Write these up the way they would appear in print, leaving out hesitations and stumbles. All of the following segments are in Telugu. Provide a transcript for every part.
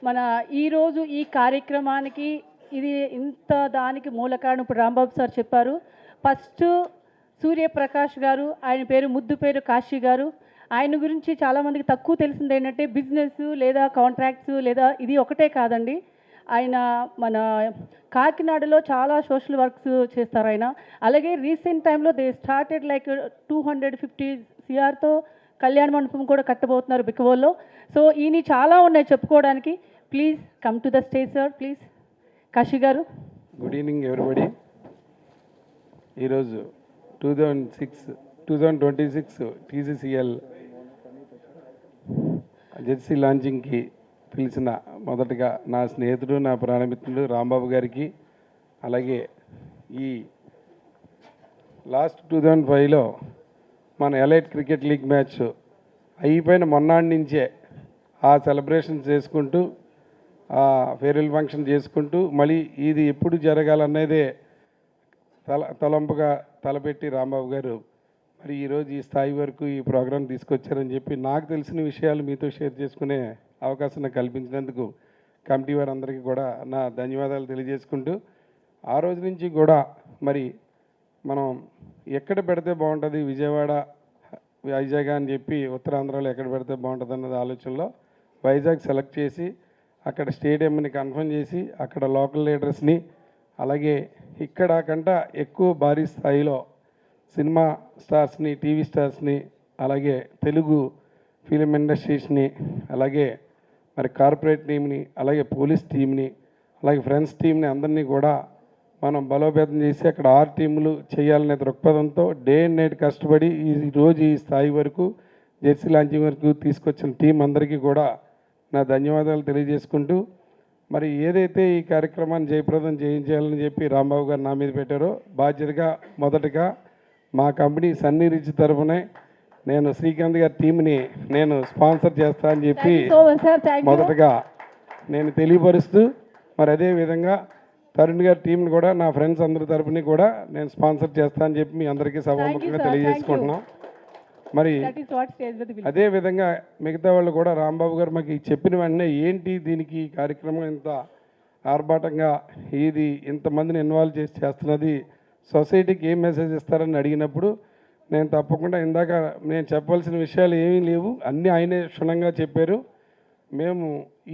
మన ఈరోజు ఈ కార్యక్రమానికి ఇది ఇంత దానికి మూల కారణం ఇప్పుడు రాంబాబు సార్ చెప్పారు. ఫస్ట్ సూర్యప్రకాష్ గారు, ఆయన పేరు ముద్దు పేరు కాశీ గారు. ఆయన గురించి చాలామందికి తక్కువ తెలిసింది ఏంటంటే బిజినెస్ లేదా కాంట్రాక్ట్స్ లేదా ఇది ఒకటే కాదండి. ఆయన మన కాకినాడలో చాలా సోషల్ వర్క్స్ చేస్తారు ఆయన. అలాగే రీసెంట్ టైంలో దే స్టార్టెడ్ లైక్ 250 CRతో కళ్యాణ మండపం కూడా కట్టబోతున్నారు బికవోల్లో. సో ఈయన చాలా ఉన్నాయి చెప్పుకోవడానికి. Please come to the stage sir, please. Kashi garu. Good evening everybody. ఈరోజు 2026 TCCL జెర్సీ లాంచింగ్కి పిలిచిన మొదటగా నా స్నేహితుడు, నా ప్రాణమిత్రుడు రాంబాబు గారికి, అలాగే ఈ లాస్ట్ 2005లో మన ఎలైట్ క్రికెట్ లీగ్ మ్యాచ్ అయిపోయిన మొన్నాటి నుంచే ఆ సెలబ్రేషన్ చేసుకుంటూ ఆ ఫేర్వెల్ ఫంక్షన్ చేసుకుంటూ మళ్ళీ ఇది ఎప్పుడు జరగాలన్నదే తలంపుగా తలపెట్టి రాంబాబు గారు మరి ఈరోజు ఈ స్థాయి వరకు ఈ ప్రోగ్రాం తీసుకొచ్చారని చెప్పి నాకు తెలిసిన విషయాలు మీతో షేర్ చేసుకునే అవకాశం నాకు కల్పించినందుకు కమిటీ వారందరికీ కూడా నా ధన్యవాదాలు తెలియజేసుకుంటూ, ఆ రోజు నుంచి కూడా మరి మనం ఎక్కడ పెడితే బాగుంటుంది, విజయవాడ, వైజాగ్ అని చెప్పి ఉత్తరాంధ్రలో ఎక్కడ పెడితే బాగుంటుంది అన్నది ఆలోచనలో వైజాగ్ సెలెక్ట్ చేసి అక్కడ స్టేడియంని కన్ఫర్మ్ చేసి అక్కడ లోకల్ లీడర్స్ని, అలాగే ఇక్కడ కంట ఎక్కువ భారీ స్థాయిలో సినిమా స్టార్స్ని, టీవీ స్టార్స్ని, అలాగే తెలుగు ఫిలిం ఇండస్ట్రీస్ని, అలాగే మరి కార్పొరేట్ టీమ్ని, అలాగే పోలీస్ టీమ్ని, అలాగే ఫ్రెండ్స్ టీమ్ని అందరినీ కూడా మనం బలోపేతం చేసి అక్కడ 6 టీములు చేయాలనే దృక్పథంతో డే అండ్ నైట్ కష్టపడి ఈరోజు ఈ స్థాయి వరకు జెర్సీ లాంచింగ్ వరకు తీసుకొచ్చిన టీం అందరికీ కూడా నా ధన్యవాదాలు తెలియజేసుకుంటూ, మరి ఏదైతే ఈ కార్యక్రమాన్ని జయప్రదం చేయించాలని చెప్పి రాంబాబు గారు నా మీద పెట్టారో బాధ్యతగా మొదటగా మా కంపెనీ సన్నీ రిచ్ తరఫునే నేను శ్రీకాంత్ గారి టీంని నేను స్పాన్సర్ చేస్తా అని చెప్పి మొదటగా నేను తెలియపరుస్తూ, మరి అదేవిధంగా తరుణ్ గారి టీంని కూడా నా ఫ్రెండ్స్ అందరి తరఫుని కూడా నేను స్పాన్సర్ చేస్తా అని చెప్పి మీ అందరికీ సభాముఖంగా తెలియజేసుకుంటున్నాం. మరి అదేవిధంగా మిగతా వాళ్ళు కూడా రాంబాబు గారు మాకు చెప్పిన వెంటనే ఏంటి దీనికి ఈ కార్యక్రమం ఇంత ఆర్భాటంగా ఇది ఇంతమందిని ఇన్వాల్వ్ చేసి చేస్తున్నది, సొసైటీకి ఏం మెసేజ్ ఇస్తారని అడిగినప్పుడు నేను తప్పకుండా ఇందాక నేను చెప్పవలసిన విషయాలు ఏమీ లేవు, అన్నీ ఆయనే క్షుణ్ణంగా చెప్పారు. మేము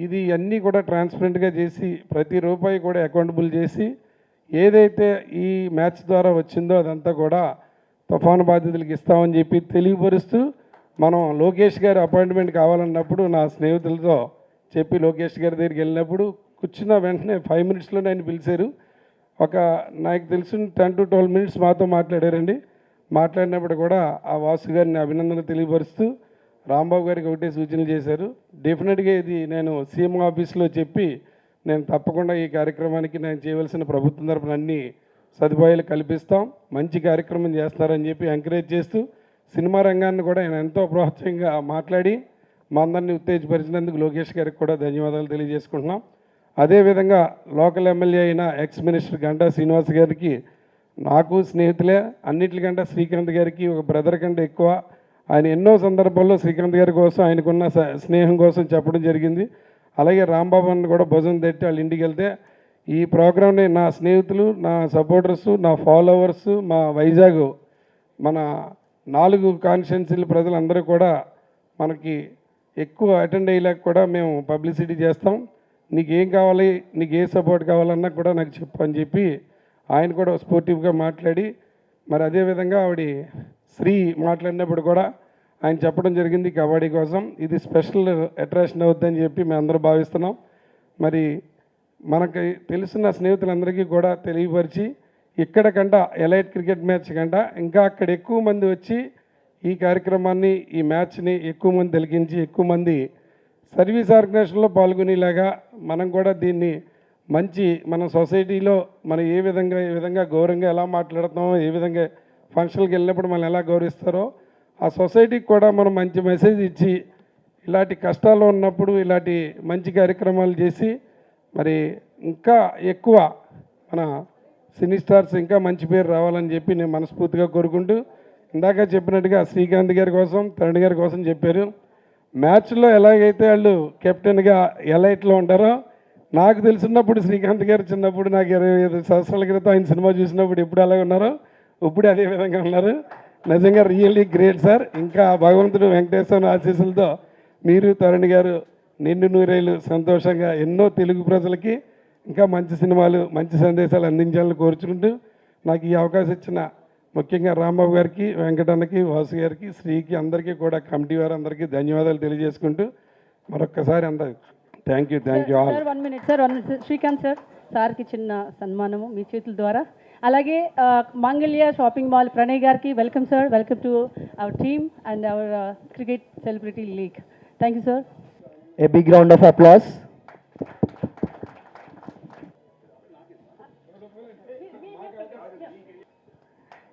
ఇది అన్నీ కూడా ట్రాన్స్పరెంట్గా చేసి ప్రతి రూపాయి కూడా అకౌంటబుల్ చేసి ఏదైతే ఈ మ్యాచ్ ద్వారా వచ్చిందో అదంతా కూడా తుఫాను బాధితులకు ఇస్తామని చెప్పి తెలియపరుస్తూ, మనం లోకేష్ గారి అపాయింట్మెంట్ కావాలన్నప్పుడు నా స్నేహితులతో చెప్పి లోకేష్ గారి దగ్గరికి వెళ్ళినప్పుడు కూర్చున్న వెంటనే 5 minutesలోనే ఆయన పిలిచారు. నాకు తెలిసిన 10 to 12 minutes మాతో మాట్లాడారండి. మాట్లాడినప్పుడు కూడా ఆ వాసు గారిని అభినందన తెలియపరుస్తూ రాంబాబు గారికి ఒకటే సూచనలు చేశారు. డెఫినెట్గా ఇది నేను సీఎం ఆఫీస్లో చెప్పి నేను తప్పకుండా ఈ కార్యక్రమానికి నేను చేయవలసిన ప్రభుత్వం తరపున అన్ని సదుపాయాలు కల్పిస్తాం, మంచి కార్యక్రమం చేస్తారని చెప్పి ఎంకరేజ్ చేస్తూ సినిమా రంగాన్ని కూడా ఆయన ఎంతో ప్రోత్సాహంగా మాట్లాడి మా అందరినీ ఉత్తేజపరిచినందుకు లోకేష్ గారికి కూడా ధన్యవాదాలు తెలియజేసుకుంటున్నాం. అదేవిధంగా లోకల్ ఎమ్మెల్యే అయిన ఎక్స్ మినిస్టర్ గంటా శ్రీనివాస్ గారికి నాకు స్నేహితులే, అన్నిటికంటే శ్రీకాంత్ గారికి ఒక బ్రదర్ కంటే ఎక్కువ. ఆయన ఎన్నో సందర్భాల్లో శ్రీకాంత్ గారి కోసం ఆయనకున్న స్నేహం కోసం చెప్పడం జరిగింది. అలాగే రాంబాబు అన్న కూడా భుజం తట్టి వాళ్ళ ఇంటికి వెళ్తే ఈ ప్రోగ్రామ్ని నా స్నేహితులు, నా సపోర్టర్సు, నా ఫాలోవర్స్, మా వైజాగ్ మన 4 కాన్స్టిట్యున్సీల ప్రజలందరూ కూడా మనకి ఎక్కువ అటెండ్ అయ్యేలాగా కూడా మేము పబ్లిసిటీ చేస్తాం. నీకు ఏం కావాలి, నీకు ఏ సపోర్ట్ కావాలన్నా కూడా నాకు చెప్పు అని చెప్పి ఆయన కూడా స్పోర్టివ్గా మాట్లాడి, మరి అదేవిధంగా ఆవిడ శ్రీ మాట్లాడినప్పుడు కూడా ఆయన చెప్పడం జరిగింది కబడ్డీ కోసం ఇది స్పెషల్ అట్రాక్షన్ అవుతుందని చెప్పి మేము అందరూ భావిస్తున్నాం. మరి మనకి తెలిసిన స్నేహితులందరికీ కూడా తెలియపరిచి ఇక్కడ కంట ఎలైట్ క్రికెట్ మ్యాచ్ కంట ఇంకా అక్కడ ఎక్కువ మంది వచ్చి ఈ కార్యక్రమాన్ని, ఈ మ్యాచ్ని ఎక్కువ మంది తిలకించి ఎక్కువ మంది సర్వీస్ ఆర్గనైజేషన్లో పాల్గొనేలాగా మనం కూడా దీన్ని మంచి మన సొసైటీలో మనం ఏ విధంగా గౌరవంగా ఎలా మాట్లాడుతామో, ఏ విధంగా ఫంక్షన్కి వెళ్ళినప్పుడు మనం ఎలా గౌరవిస్తారో ఆ సొసైటీకి కూడా మనం మంచి మెసేజ్ ఇచ్చి ఇలాంటి కష్టాల్లో ఉన్నప్పుడు ఇలాంటి మంచి కార్యక్రమాలు చేసి మరి ఇంకా ఎక్కువ మన సినీ స్టార్స్ ఇంకా మంచి పేరు రావాలని చెప్పి నేను మనస్ఫూర్తిగా కోరుకుంటూ, ఇందాక చెప్పినట్టుగా శ్రీకాంత్ గారి కోసం, తరుణ్ గారి కోసం చెప్పారు. మ్యాచ్లో ఎలాగైతే వాళ్ళు కెప్టెన్గా ఎలైట్లో ఉంటారో, నాకు తెలిసినప్పుడు శ్రీకాంత్ గారు చిన్నప్పుడు నాకు 25 సంవత్సరాల క్రితం ఆయన సినిమా చూసినప్పుడు ఎప్పుడు అలాగే ఉన్నారో ఇప్పుడు అదే విధంగా ఉన్నారు. నిజంగా రియల్లీ గ్రేట్ సార్. ఇంకా భగవంతుడు వెంకటేశ్వర ఆశీస్సులతో మీరు తరుణ్ గారు నిండు నూరేళ్ళు సంతోషంగా ఎన్నో తెలుగు ప్రజలకి ఇంకా మంచి సినిమాలు మంచి సందేశాలు అందించాలని కోరుచుకుంటూ నాకు ఈ అవకాశం ఇచ్చిన ముఖ్యంగా రాంబాబు గారికి, వెంకటన్నకి, వాసు గారికి, శ్రీకి అందరికీ కూడా కమిటీ వారు అందరికీ ధన్యవాదాలు తెలియజేసుకుంటూ మరొక్కసారి అందరికి thank you all. Sir 1 minute sir, 1 minute. Srikanth sir, సార్కి చిన్న సన్మానము మీ చేతుల ద్వారా. అలాగే మాంగళ్య షాపింగ్ మాల్ ప్రణయ్ గారికి welcome sir, welcome to our team and hour cricket celebrity league. Thank you sir. A big round of applause.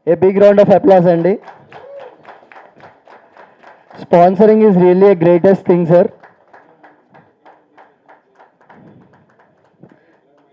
A big round of applause, Andy. Sponsoring is really a greatest thing, sir.